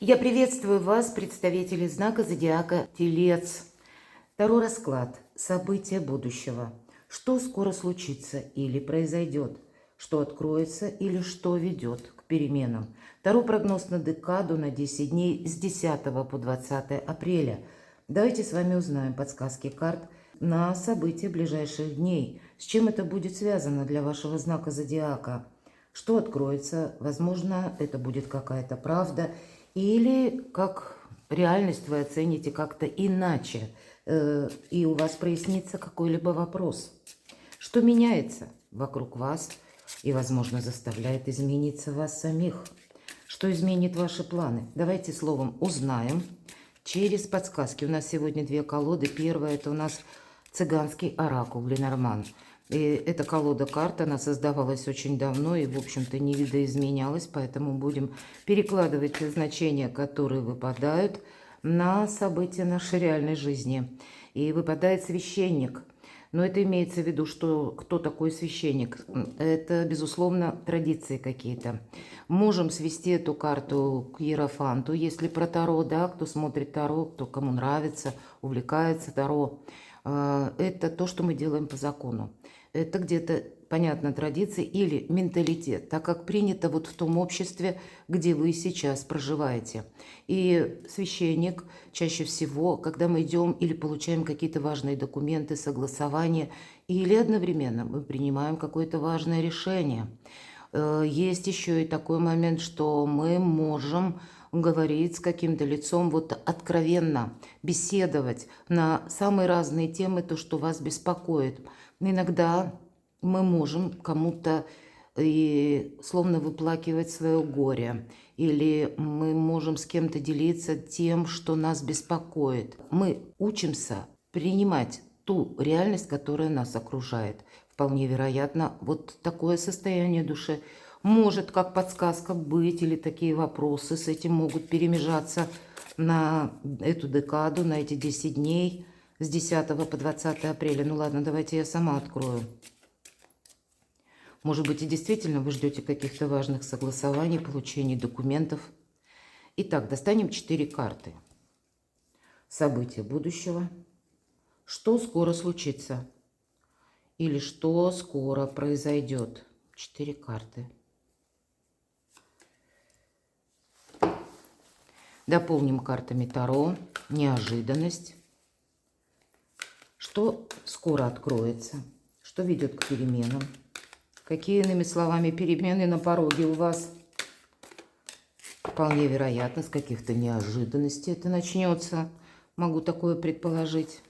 Я приветствую вас, представители знака зодиака Телец. Второй расклад. События будущего. Что скоро случится или произойдет? Что откроется или что ведет к переменам? Второй прогноз на декаду на 10 дней с 10 по 20 апреля. Давайте с вами узнаем подсказки карт на события ближайших дней. С чем это будет связано для вашего знака зодиака? Что откроется? Возможно, это будет какая-то правда. Или как реальность вы оцените как-то иначе, и у вас прояснится какой-либо вопрос. Что меняется вокруг вас и, возможно, заставляет измениться вас самих? Что изменит ваши планы? Давайте словом узнаем через подсказки. У нас сегодня две колоды. Первая – это у нас цыганский оракул Ленорман. И эта колода карт, она создавалась очень давно и, в общем-то, не видоизменялась, поэтому будем перекладывать значения, которые выпадают, на события нашей реальной жизни. И выпадает священник. Но это имеется в виду, что кто такой священник? Это, безусловно, традиции какие-то. Можем свести эту карту к иерофанту, если про Таро, да, кто смотрит Таро, кто кому нравится, увлекается Таро. Это то, что мы делаем по закону. Это где-то, понятно, традиции или менталитет, так как принято вот в том обществе, где вы сейчас проживаете. И священник чаще всего, когда мы идем или получаем какие-то важные документы, согласования, или одновременно мы принимаем какое-то важное решение. Есть еще и такой момент, что мы можем говорить с каким-то лицом, вот откровенно беседовать на самые разные темы, то, что вас беспокоит. Иногда мы можем кому-то и словно выплакивать свое горе, или мы можем с кем-то делиться тем, что нас беспокоит. Мы учимся принимать ту реальность, которая нас окружает. Вполне вероятно, вот такое состояние души может как подсказка быть, или такие вопросы с этим могут перемежаться на эту декаду, на эти 10 дней с 10 по 20 апреля. Ну ладно, давайте я сама открою. Может быть, и действительно вы ждете каких-то важных согласований, получения документов. Итак, достанем 4 карты. События будущего. Что скоро случится? Или что скоро произойдет? 4 карты. Дополним картами Таро. Неожиданность. Что скоро откроется? Что ведет к переменам? Какие, иными словами, перемены на пороге у вас? Вполне вероятно, с каких-то неожиданностей это начнется. Могу такое предположить.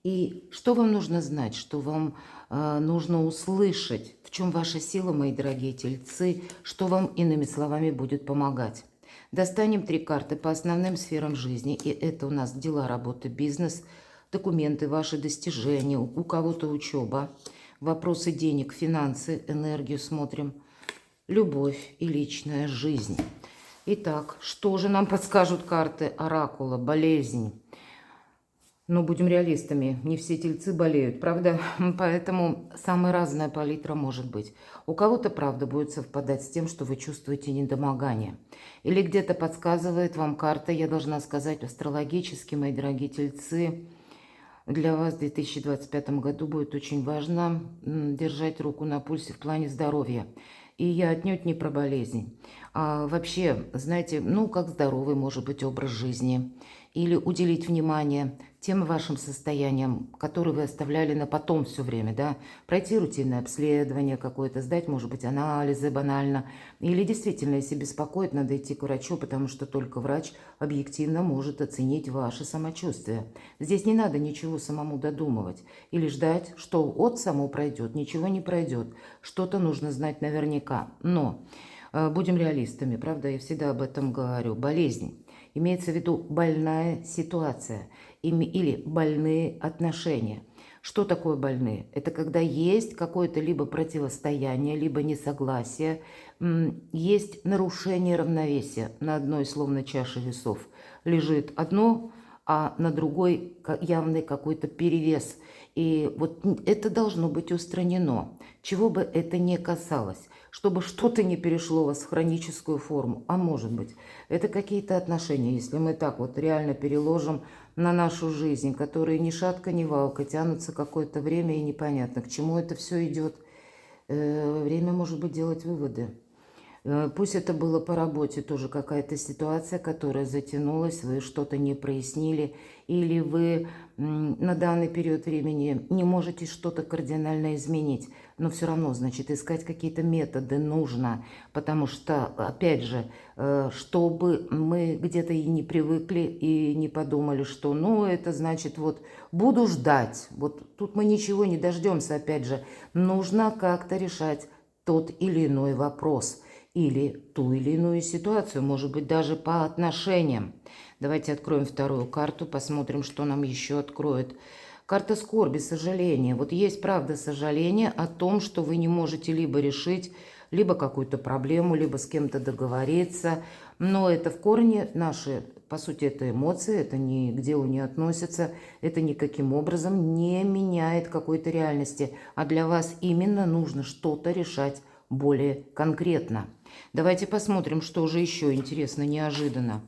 И что вам нужно знать, что вам нужно услышать, в чем ваша сила, мои дорогие тельцы, что вам, иными словами, будет помогать. Достанем 3 карты по основным сферам жизни, и это у нас дела, работа, бизнес, документы, ваши достижения, у кого-то учеба, вопросы денег, финансы, энергию смотрим, любовь и личная жизнь. Итак, что же нам подскажут карты оракула? Болезнь. Но будем реалистами, не все тельцы болеют, правда? Поэтому самая разная палитра может быть. У кого-то, правда, будет совпадать с тем, что вы чувствуете недомогание. Или где-то подсказывает вам карта, я должна сказать, астрологически, мои дорогие тельцы, для вас в 2025 году будет очень важно держать руку на пульсе в плане здоровья. И я отнюдь не про болезнь. А вообще, знаете, ну, как здоровый может быть образ жизни. Или уделить внимание тем вашим состояниям, которые вы оставляли на потом все время, да. Пройти рутинное обследование какое-то, сдать, может быть, анализы банально. Или действительно, если беспокоит, надо идти к врачу, потому что только врач объективно может оценить ваше самочувствие. Здесь не надо ничего самому додумывать. Или ждать, что от само пройдет, ничего не пройдет. Что-то нужно знать наверняка. Но будем реалистами, правда, я всегда об этом говорю. Болезнь. Имеется в виду больная ситуация или больные отношения. Что такое больные? Это когда есть какое-то либо противостояние, либо несогласие, есть нарушение равновесия. На одной, словно чаше весов, лежит одно, а на другой явный какой-то перевес. И вот это должно быть устранено, чего бы это ни касалось. чтобы что-то не перешло у вас в хроническую форму. А может быть, это какие-то отношения, если мы так вот реально переложим на нашу жизнь, которые ни шатка, ни валка, тянутся какое-то время и непонятно, к чему это все идет. Время, может быть, делать выводы. Пусть это было по работе тоже какая-то ситуация, которая затянулась, вы что-то не прояснили, или вы на данный период времени не можете что-то кардинально изменить, но все равно, значит, искать какие-то методы нужно, потому что, опять же, чтобы мы где-то и не привыкли, и не подумали, что, ну, это значит, вот, буду ждать, вот тут мы ничего не дождемся, опять же, нужно как-то решать тот или иной вопрос – или ту или иную ситуацию, может быть, даже по отношениям. Давайте откроем вторую карту, посмотрим, что нам еще откроет. Карта скорби, сожаления. Вот есть, правда, сожаление о том, что вы не можете либо решить, либо какую-то проблему, либо с кем-то договориться. Но это в корне наши, по сути, это эмоции, это ни к делу не относится, это никаким образом не меняет какой-то реальности. А для вас именно нужно что-то решать более конкретно. Давайте посмотрим, что же еще интересно, неожиданно.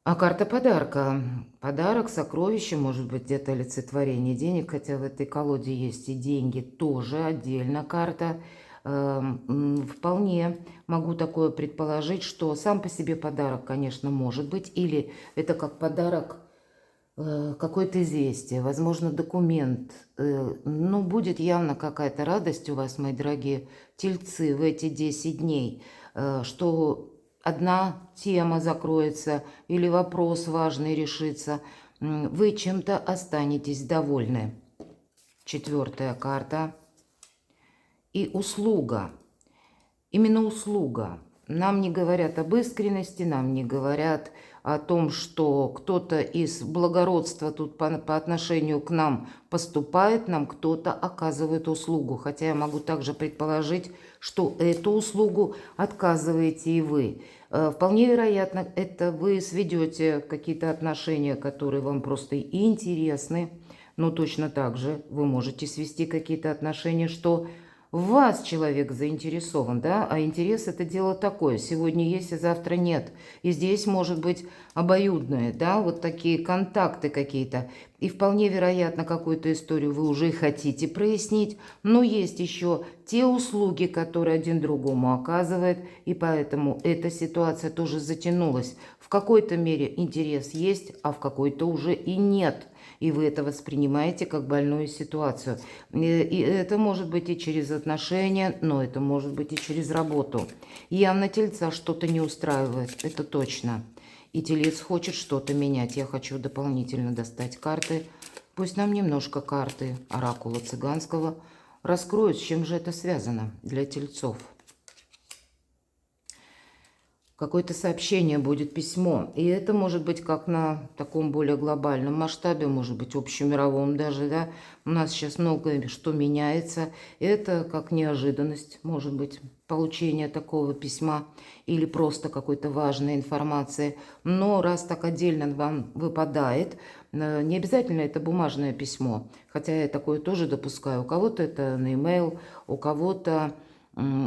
А карта подарка. Подарок, сокровище, может быть, где-то олицетворение денег, хотя в этой колоде есть и деньги, тоже отдельно карта. Вполне могу такое предположить, что сам по себе подарок, конечно, может быть, или это как подарок какое-то известие, возможно, документ. Ну, будет явно какая-то радость у вас, мои дорогие тельцы, в эти 10 дней, что одна тема закроется или вопрос важный решится. Вы чем-то останетесь довольны. Четвертая карта. И услуга. Именно услуга. Нам не говорят об искренности, нам не говорят о том, что кто-то из благородства тут по отношению к нам поступает, нам кто-то оказывает услугу. Хотя я могу также предположить, что эту услугу отказываете и вы. Вполне вероятно, это вы сведете какие-то отношения, которые вам просто интересны, но точно так же вы можете свести какие-то отношения, что в вас человек заинтересован, да, а интерес это дело такое, сегодня есть, а завтра нет. И здесь может быть обоюдное, да, вот такие контакты какие-то. И вполне вероятно, какую-то историю вы уже и хотите прояснить, но есть еще те услуги, которые один другому оказывает, и поэтому эта ситуация тоже затянулась. В какой-то мере интерес есть, а в какой-то уже и нет. И вы это воспринимаете как больную ситуацию. И это может быть и через отношения, но это может быть и через работу. Явно тельца что-то не устраивает, это точно. И телец хочет что-то менять. Я хочу дополнительно достать карты. Пусть нам немножко карты оракула цыганского раскроют, с чем же это связано для тельцов. Какое-то сообщение будет, письмо. И это может быть как на таком более глобальном масштабе, может быть общемировом даже, да. У нас сейчас многое что меняется. Это как неожиданность, может быть, получение такого письма или просто какой-то важной информации. Но раз так отдельно вам выпадает, не обязательно это бумажное письмо. Хотя я такое тоже допускаю. У кого-то это на e-mail, у кого-то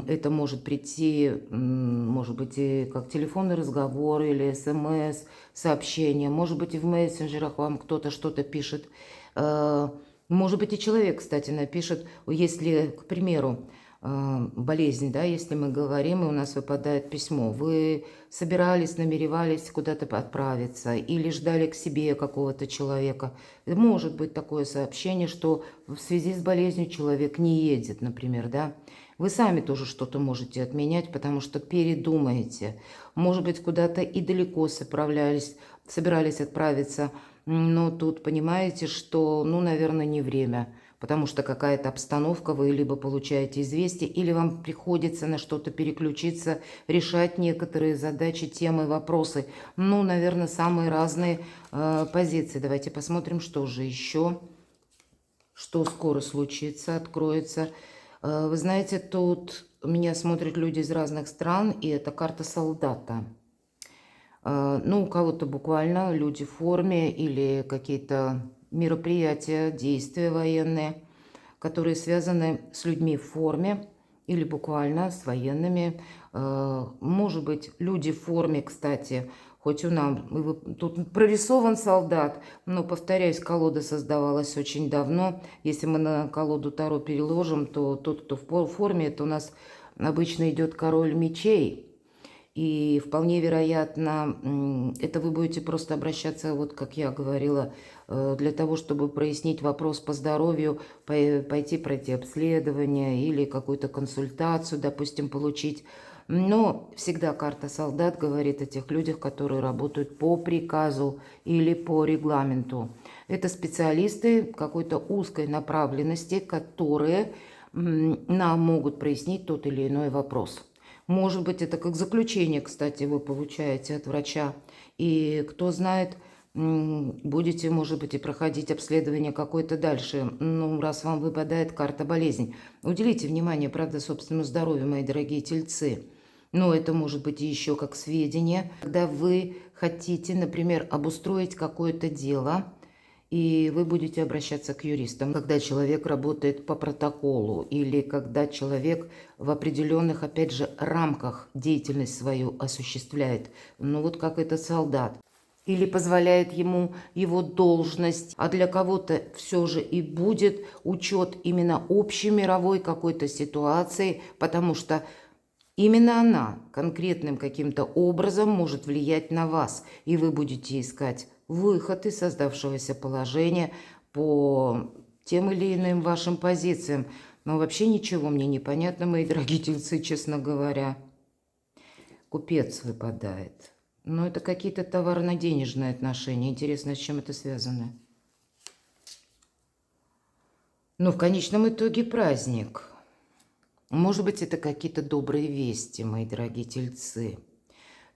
это может прийти, может быть, и как телефонный разговор или смс, сообщение. Может быть, и в мессенджерах вам кто-то что-то пишет. Может быть, и человек, кстати, напишет, если, к примеру, болезнь, да, если мы говорим, и у нас выпадает письмо. Вы собирались, намеревались куда-то отправиться или ждали к себе какого-то человека. Может быть такое сообщение, что в связи с болезнью человек не едет, например, да. Вы сами тоже что-то можете отменять, потому что передумаете. Может быть, куда-то и далеко собирались отправиться, но тут понимаете, что, ну, наверное, не время, потому что какая-то обстановка, вы либо получаете известие, или вам приходится на что-то переключиться, решать некоторые задачи, темы, вопросы. Ну, наверное, самые разные позиции. Давайте посмотрим, что же еще, что скоро случится, откроется. Вы знаете, тут меня смотрят люди из разных стран, и это карта солдата. Ну, у кого-то буквально люди в форме или какие-то мероприятия, действия военные, которые связаны с людьми в форме. или буквально с военными. Может быть, люди в форме, кстати, хоть у нас тут прорисован солдат, но, повторяюсь, колода создавалась очень давно. Если мы на колоду Таро переложим, то тот, кто в форме, это у нас обычно идет король мечей. И вполне вероятно, это вы будете просто обращаться, вот как я говорила, для того, чтобы прояснить вопрос по здоровью, пойти пройти обследование или какую-то консультацию, допустим, получить. Но всегда карта солдат говорит о тех людях, которые работают по приказу или по регламенту. Это специалисты какой-то узкой направленности, которые нам могут прояснить тот или иной вопрос. Может быть, это как заключение, кстати, вы получаете от врача. И кто знает, будете, может быть, и проходить обследование какое-то дальше. Ну, раз вам выпадает карта болезнь. Уделите внимание, правда, собственному здоровью, мои дорогие тельцы. Но это может быть и еще как сведения. Когда вы хотите, например, обустроить какое-то дело, и вы будете обращаться к юристам, когда человек работает по протоколу или когда человек в определенных, опять же, рамках деятельность свою осуществляет. Ну вот как этот солдат. Или позволяет ему его должность, а для кого-то все же и будет учет именно общей мировой какой-то ситуации, потому что именно она конкретным каким-то образом может влиять на вас, и вы будете искать выход из создавшегося положения по тем или иным вашим позициям. Но вообще ничего мне не понятно, мои дорогие тельцы, честно говоря. Купец выпадает. Но это какие-то товарно-денежные отношения. Интересно, с чем это связано? Ну, в конечном итоге праздник. Может быть, это какие-то добрые вести, мои дорогие тельцы.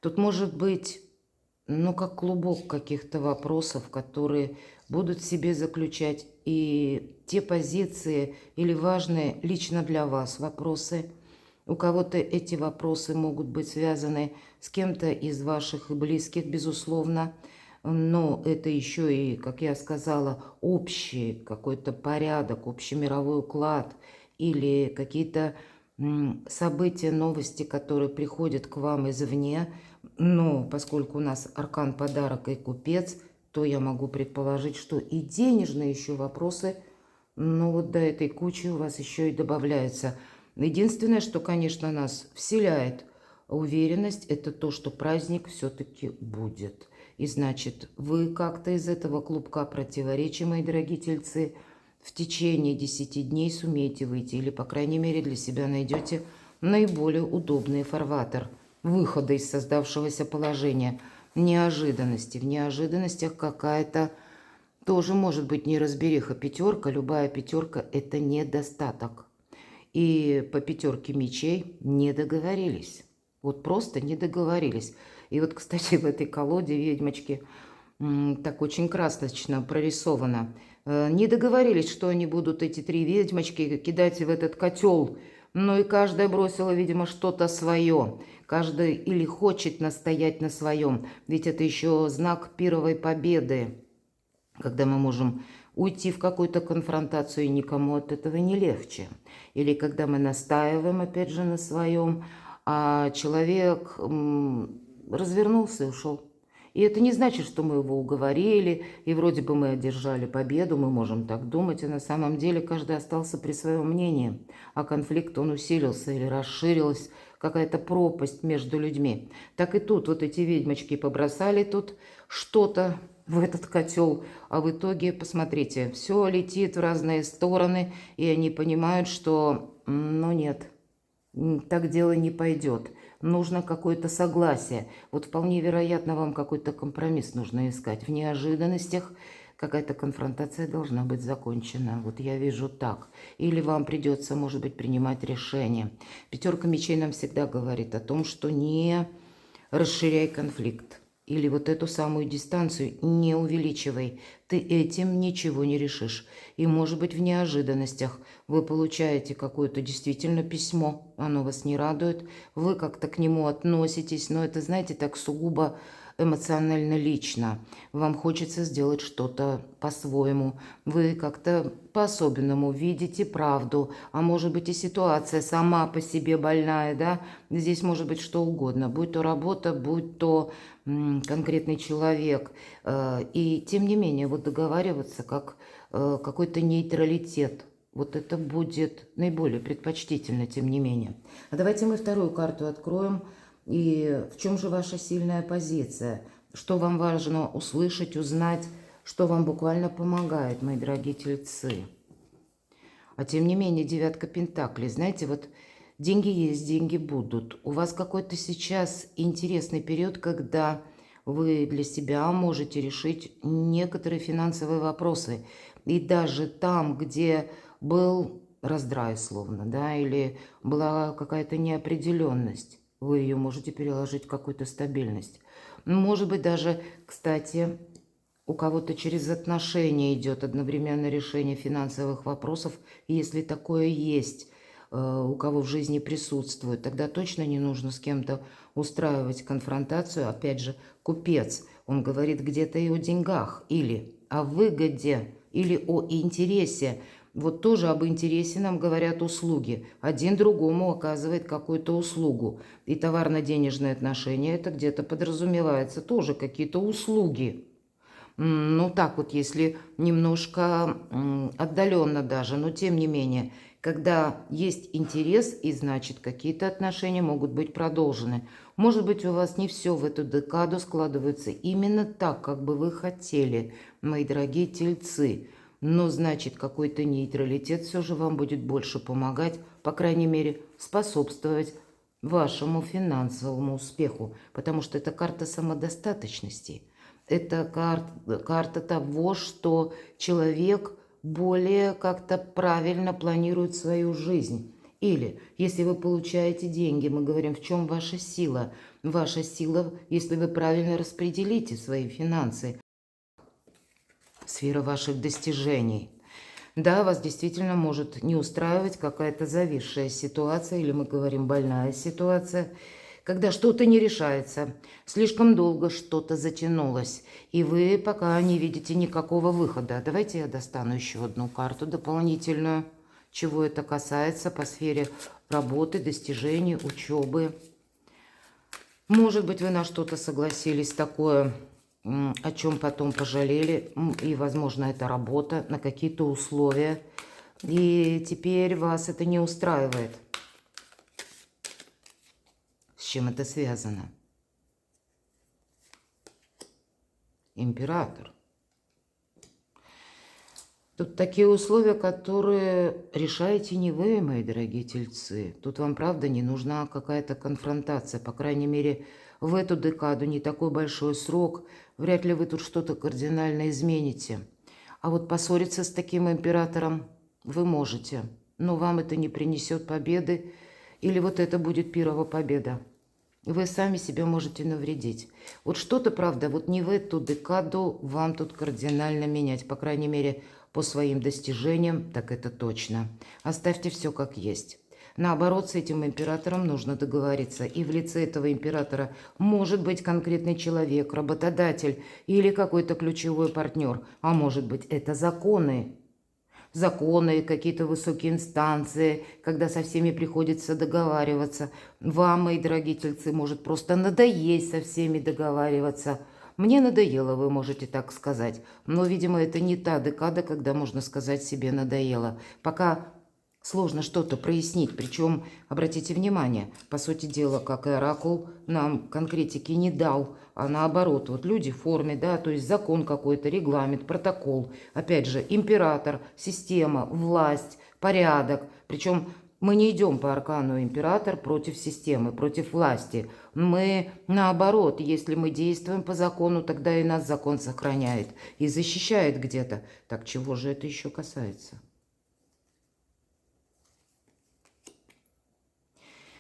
Тут может быть, ну, как клубок каких-то вопросов, которые будут в себе заключать и те позиции или важные лично для вас вопросы. У кого-то эти вопросы могут быть связаны с кем-то из ваших близких, безусловно. Но это еще и, как я сказала, общий какой-то порядок, общемировой уклад или какие-то события, новости, которые приходят к вам извне. Но поскольку у нас аркан подарок и купец, то я могу предположить, что и денежные еще вопросы, ну вот до этой кучи у вас еще и добавляются. Единственное, что, конечно, нас вселяет уверенность, это то, что праздник все-таки будет. И значит, вы как-то из этого клубка противоречий, мои дорогие тельцы, в течение 10 дней сумеете выйти, или, по крайней мере, для себя найдете наиболее удобный фарватер выхода из создавшегося положения. Неожиданности. В неожиданностях какая-то тоже может быть неразбериха. Пятерка, любая пятерка – это недостаток. И по пятерке мечей не договорились. Вот просто не договорились. И вот, кстати, в этой колоде ведьмочки так очень красочно прорисовано. Не договорились, что они будут, эти 3 ведьмочки, кидать в этот котел. Но и каждая бросила, видимо, что-то свое. Каждая или хочет настоять на своем. Ведь это еще знак пировой победы, когда мы можем уйти в какую-то конфронтацию, и никому от этого не легче. Или когда мы настаиваем, опять же, на своем, а человек развернулся и ушел. И это не значит, что мы его уговорили, и вроде бы мы одержали победу, мы можем так думать, и на самом деле каждый остался при своем мнении, а конфликт, он усилился или расширилась какая-то пропасть между людьми. Так и тут вот эти ведьмочки побросали тут что-то в этот котел, а в итоге, посмотрите, все летит в разные стороны, и они понимают, что, ну нет, так дело не пойдет. Нужно какое-то согласие. Вот вполне вероятно, вам какой-то компромисс нужно искать. В неожиданностях какая-то конфронтация должна быть закончена. Вот я вижу так. Или вам придется, может быть, принимать решение. Пятерка мечей нам всегда говорит о том, что не расширяй конфликт. Или вот эту самую дистанцию не увеличивай. Ты этим ничего не решишь. И, может быть, в неожиданностях вы получаете какое-то действительно письмо. Оно вас не радует. Вы как-то к нему относитесь. Но это, знаете, так сугубо эмоционально лично. Вам хочется сделать что-то по-своему. Вы как-то по-особенному видите правду. А может быть и ситуация сама по себе больная, да? Здесь может быть что угодно. Будь то работа, будь то конкретный человек. И тем не менее, вот договариваться как какой-то нейтралитет. Вот это будет наиболее предпочтительно, тем не менее. А давайте мы вторую карту откроем. И в чем же ваша сильная позиция? Что вам важно услышать, узнать, что вам буквально помогает, мои дорогие тельцы? А тем не менее, девятка пентаклей. Знаете, вот деньги есть, деньги будут. У вас какой-то сейчас интересный период, когда вы для себя можете решить некоторые финансовые вопросы. И даже там, где был раздрай словно, да, или была какая-то неопределенность, вы ее можете переложить в какую-то стабильность. Может быть, даже, кстати, у кого-то через отношения идет одновременно решение финансовых вопросов. И если такое есть, у кого в жизни присутствует, тогда точно не нужно с кем-то устраивать конфронтацию. Опять же, купец, он говорит где-то и о деньгах, или о выгоде, или о интересе. Вот тоже об интересе нам говорят услуги. Один другому оказывает какую-то услугу. И товарно-денежные отношения, это где-то подразумевается тоже какие-то услуги. Ну так вот, если немножко отдаленно даже, но тем не менее, когда есть интерес, и значит какие-то отношения могут быть продолжены. Может быть, у вас не все в эту декаду складывается именно так, как бы вы хотели, мои дорогие тельцы. Но значит, какой-то нейтралитет все же вам будет больше помогать, по крайней мере, способствовать вашему финансовому успеху, потому что это карта самодостаточности. Это карта того, что человек более как-то правильно планирует свою жизнь. Или, если вы получаете деньги, мы говорим, в чем ваша сила. Ваша сила, если вы правильно распределите свои финансы, сфера ваших достижений. Да, вас действительно может не устраивать какая-то зависшая ситуация, или мы говорим больная ситуация, когда что-то не решается, слишком долго что-то затянулось, и вы пока не видите никакого выхода. Давайте я достану еще одну карту дополнительную, чего это касается по сфере работы, достижений, учебы. Может быть, вы на что-то согласились такое, о чем потом пожалели, и, возможно, это работа на какие-то условия, и теперь вас это не устраивает. С чем это связано? Император. Тут такие условия, которые решаете не вы, мои дорогие тельцы. Тут вам, правда, не нужна какая-то конфронтация. По крайней мере, в эту декаду не такой большой срок. Вряд ли вы тут что-то кардинально измените. А вот поссориться с таким императором вы можете. Но вам это не принесет победы. Или вот это будет пирова победа. Вы сами себя можете навредить. Вот что-то, правда, вот не в эту декаду вам тут кардинально менять. По крайней мере, по своим достижениям, так это точно. Оставьте все как есть. Наоборот, с этим императором нужно договориться. И в лице этого императора может быть конкретный человек, работодатель или какой-то ключевой партнер. А может быть, это законы. Законы, какие-то высокие инстанции, когда со всеми приходится договариваться. Вам, мои дорогие тельцы, может просто надоесть со всеми договариваться. Мне надоело, вы можете так сказать. Но, видимо, это не та декада, когда можно сказать себе надоело. Пока сложно что-то прояснить. Причем, обратите внимание, по сути дела, как и оракул, нам конкретики не дал, а наоборот, вот люди в форме, да, то есть закон какой-то, регламент, протокол. Опять же, император, система, власть, порядок. Причем мы не идем по аркану император против системы, против власти. Мы наоборот, если мы действуем по закону, тогда и нас закон сохраняет и защищает где-то. Так чего же это еще касается?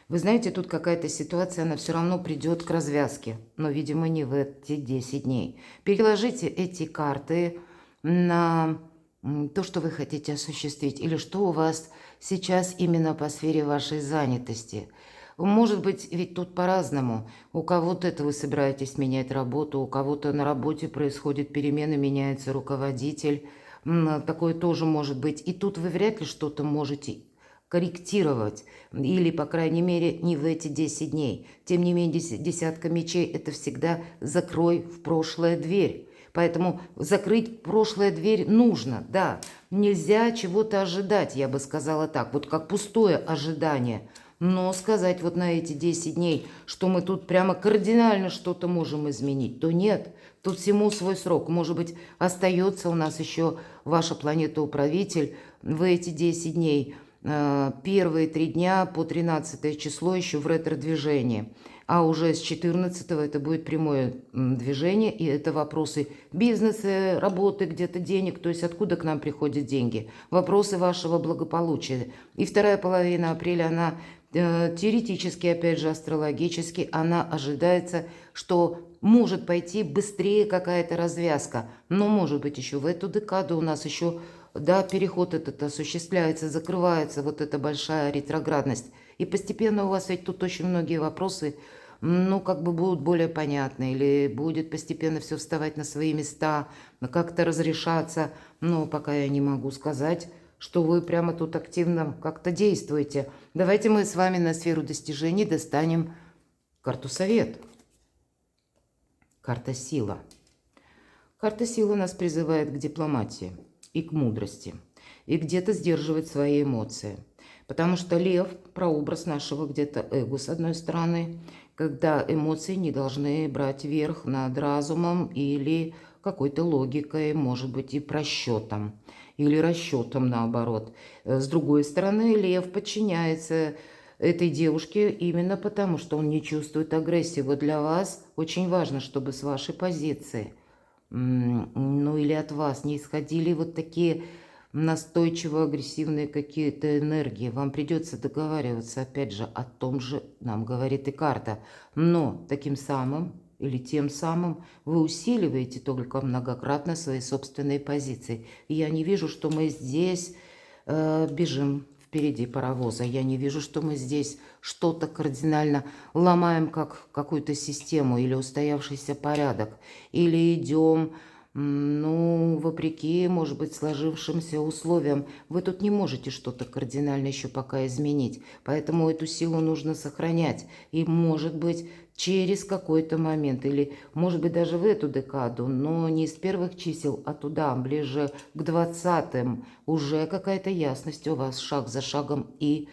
Вы знаете, тут какая-то ситуация, она все равно придет к развязке, но, видимо, не в эти 10 дней. Переложите эти карты на то, что вы хотите осуществить, или что у вас сейчас именно по сфере вашей занятости. Может быть, ведь тут по-разному. У кого-то это вы собираетесь менять работу, у кого-то на работе происходят перемены, меняется руководитель. Такое тоже может быть. И тут вы вряд ли что-то можете корректировать. Или, по крайней мере, не в эти 10 дней. Тем не менее, десятка мечей – это всегда закрой в прошлое дверь. Поэтому закрыть прошлое дверь нужно, да. Нельзя чего-то ожидать, я бы сказала так. Вот как пустое ожидание. Но сказать вот на эти 10 дней, что мы тут прямо кардинально что-то можем изменить, то нет. Тут всему свой срок. Может быть, остается у нас еще ваша планета-управитель в эти 10 дней. Первые 3 дня по 13 число еще в ретро-движении. А уже с 14-го это будет прямое движение, и это вопросы бизнеса, работы, где-то денег, то есть откуда к нам приходят деньги, вопросы вашего благополучия. И вторая половина апреля, она теоретически, опять же, астрологически, она ожидается, что может пойти быстрее какая-то развязка, но может быть еще в эту декаду у нас еще, да, переход этот осуществляется, закрывается вот эта большая ретроградность. И постепенно у вас ведь тут очень многие вопросы, ну, как бы будут более понятны, или будет постепенно все вставать на свои места, как-то разрешаться. Но пока я не могу сказать, что вы прямо тут активно как-то действуете. Давайте мы с вами на сферу достижений достанем карту совет. Карта сила. Карта силы нас призывает к дипломатии и к мудрости, и где-то сдерживать свои эмоции. Потому что лев – прообраз нашего где-то эго, с одной стороны, когда эмоции не должны брать верх над разумом или какой-то логикой, может быть, и просчетом, или расчетом, наоборот. С другой стороны, лев подчиняется этой девушке именно потому, что он не чувствует агрессии. Вот для вас очень важно, чтобы с вашей позиции, ну или от вас не исходили вот такие настойчиво агрессивные какие-то энергии. Вам придется договариваться, опять же, о том же нам говорит и карта. Но таким самым или тем самым вы усиливаете только многократно свои собственные позиции. И я не вижу, что мы здесь бежим впереди паровоза. Я не вижу, что мы здесь что-то кардинально ломаем, как какую-то систему или устоявшийся порядок, или идем, ну, вопреки, может быть, сложившимся условиям. Вы тут не можете что-то кардинально еще пока изменить, поэтому эту силу нужно сохранять. И, может быть, через какой-то момент, или, может быть, даже в эту декаду, но не с первых чисел, а туда, ближе к 20-м, уже какая-то ясность у вас шаг за шагом и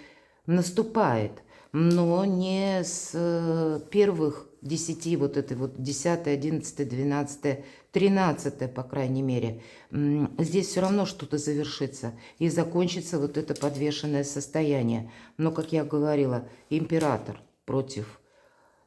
наступает. Но не с первых 10, вот этой вот 10, 11, 12, 13, по крайней мере. Здесь все равно что-то завершится и закончится вот это подвешенное состояние. Но, как я говорила, император против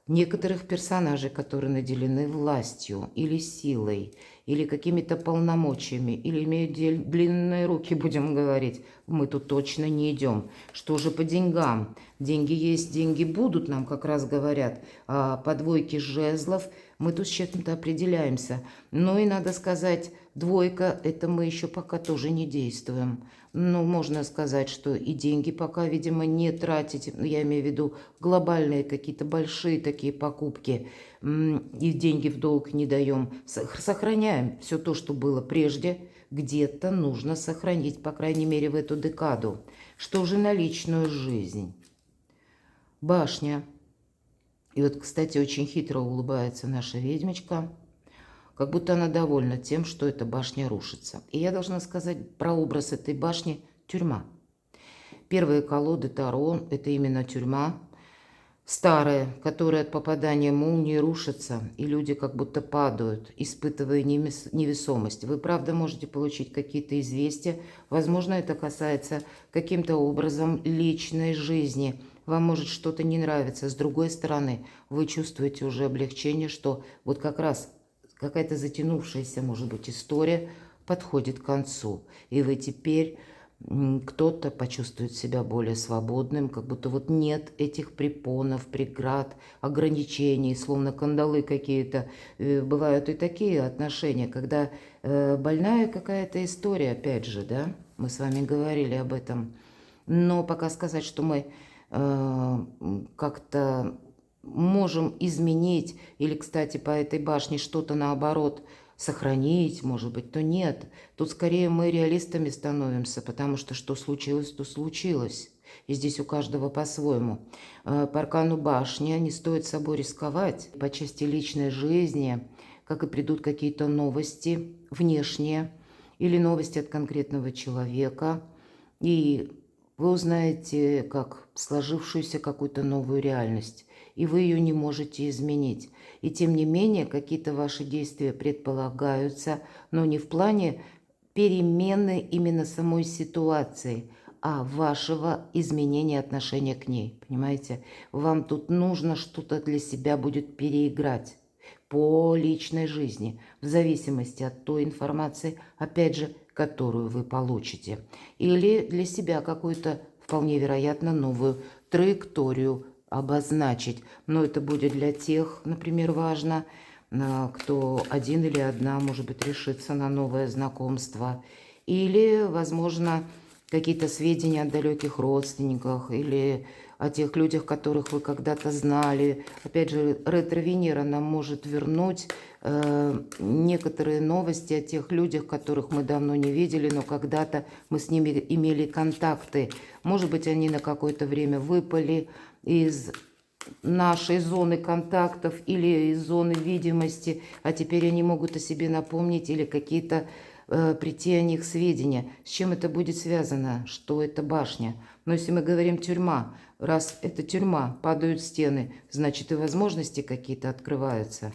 некоторых персонажей, которые наделены властью или силой, или какими-то полномочиями, или имеют длинные руки, будем говорить, мы тут точно не идем. Что же по деньгам? Деньги есть, деньги будут, нам как раз говорят. А по двойке жезлов мы тут с чем-то определяемся. Ну и надо сказать, двойка, это мы еще пока тоже не действуем. Ну, можно сказать, что и деньги пока, видимо, не тратить. Я имею в виду глобальные какие-то большие такие покупки. И деньги в долг не даем. Сохраняем все то, что было прежде. Где-то нужно сохранить, по крайней мере, в эту декаду. Что же на личную жизнь? Башня. И вот, кстати, очень хитро улыбается наша ведьмочка. Как будто она довольна тем, что эта башня рушится. И я должна сказать про образ этой башни – тюрьма. Первые колоды Таро – это именно тюрьма. Старая, которая от попадания молнии рушится, и люди как будто падают, испытывая невесомость. Вы, правда, можете получить какие-то известия. Возможно, это касается каким-то образом личной жизни. Вам может что-то не нравиться. С другой стороны, вы чувствуете уже облегчение, что вот как раз какая-то затянувшаяся, может быть, история подходит к концу. И вы теперь, кто-то почувствует себя более свободным, как будто вот нет этих препонов, преград, ограничений, словно кандалы какие-то. Бывают и такие отношения, когда больная какая-то история, опять же, да, мы с вами говорили об этом. Но пока сказать, что мы как-то можем изменить, или, кстати, по этой башне что-то наоборот сохранить, может быть, то нет. Тут скорее мы реалистами становимся, потому что случилось, то случилось. И здесь у каждого по-своему. По аркану башни не стоит собой рисковать. По части личной жизни, как и придут какие-то новости внешние или новости от конкретного человека. И вы узнаете как сложившуюся какую-то новую реальность, и вы ее не можете изменить. И тем не менее, какие-то ваши действия предполагаются, но не в плане перемены именно самой ситуации, а вашего изменения отношения к ней. Понимаете? Вам тут нужно что-то для себя будет переиграть по личной жизни, в зависимости от той информации, опять же, которую вы получите. Или для себя какую-то, вполне вероятно, новую траекторию обозначить. Но это будет для тех, например, важно, кто один или одна, может быть, решится на новое знакомство. Или, возможно, какие-то сведения о далеких родственниках или о тех людях, которых вы когда-то знали. Опять же, ретро-Венера нам может вернуть некоторые новости о тех людях, которых мы давно не видели, но когда-то мы с ними имели контакты. Может быть, они на какое-то время выпали из нашей зоны контактов или из зоны видимости, а теперь они могут о себе напомнить или какие-то прийти о них сведения. С чем это будет связано? Что это башня? Но если мы говорим тюрьма, раз это тюрьма, падают стены, значит и возможности какие-то открываются.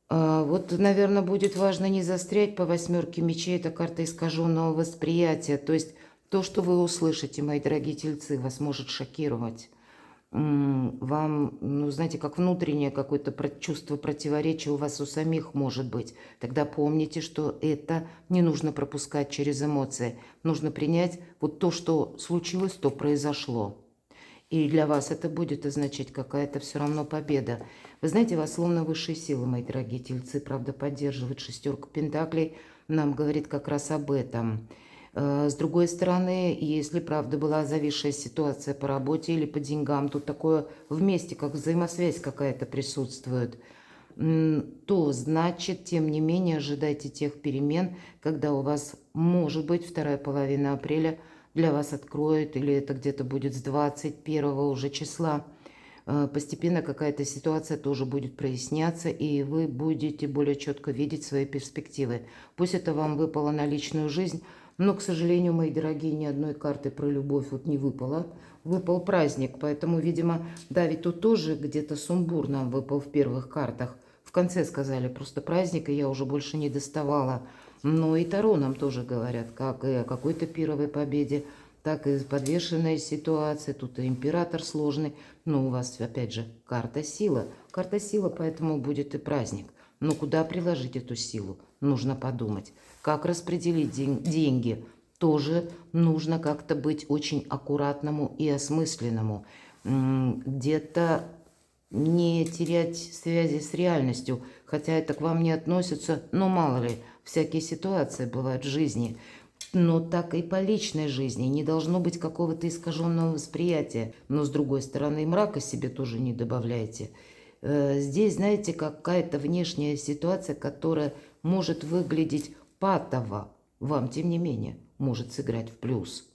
Вот, наверное, будет важно не застрять по 8 мечей. Это карта искаженного восприятия. То есть то, что вы услышите, мои дорогие тельцы, вас может шокировать. Вам, ну, знаете, как внутреннее какое-то чувство противоречия у вас у самих может быть. Тогда помните, что это не нужно пропускать через эмоции. Нужно принять вот то, что случилось, то произошло. И для вас это будет означать какая-то все равно победа. Вы знаете, вас словно высшие силы, мои дорогие тельцы, правда, поддерживает. 6 пентаклей нам говорит как раз об этом. С другой стороны, если, правда, была зависшая ситуация по работе или по деньгам, тут такое вместе, как взаимосвязь какая-то присутствует, то значит, тем не менее, ожидайте тех перемен, когда у вас, может быть, вторая половина апреля для вас откроет, или это где-то будет с 21 уже числа. Постепенно какая-то ситуация тоже будет проясняться, и вы будете более четко видеть свои перспективы. Пусть это вам выпало на личную жизнь, но, к сожалению, мои дорогие, ни одной карты про любовь вот не выпало. Выпал праздник, поэтому, видимо, да, ведь тут тоже где-то сумбур нам выпал в первых картах. В конце сказали просто праздник, и я уже больше не доставала. Но и Таро нам тоже говорят, как и о какой-то пировой победе, так и подвешенная ситуация. Тут и император сложный, но у вас, опять же, карта сила. Карта сила, поэтому будет и праздник. Но куда приложить эту силу? Нужно подумать. Как распределить деньги? Тоже нужно как-то быть очень аккуратному и осмысленному. Где-то не терять связи с реальностью, хотя это к вам не относится, но мало ли, всякие ситуации бывают в жизни. Но так и по личной жизни не должно быть какого-то искаженного восприятия. Но с другой стороны, мрака себе тоже не добавляйте. Здесь, знаете, какая-то внешняя ситуация, которая может выглядеть патово, вам, тем не менее, может сыграть в плюс.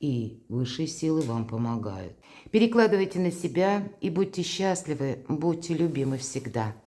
И высшие силы вам помогают. Перекладывайте на себя и будьте счастливы, будьте любимы всегда.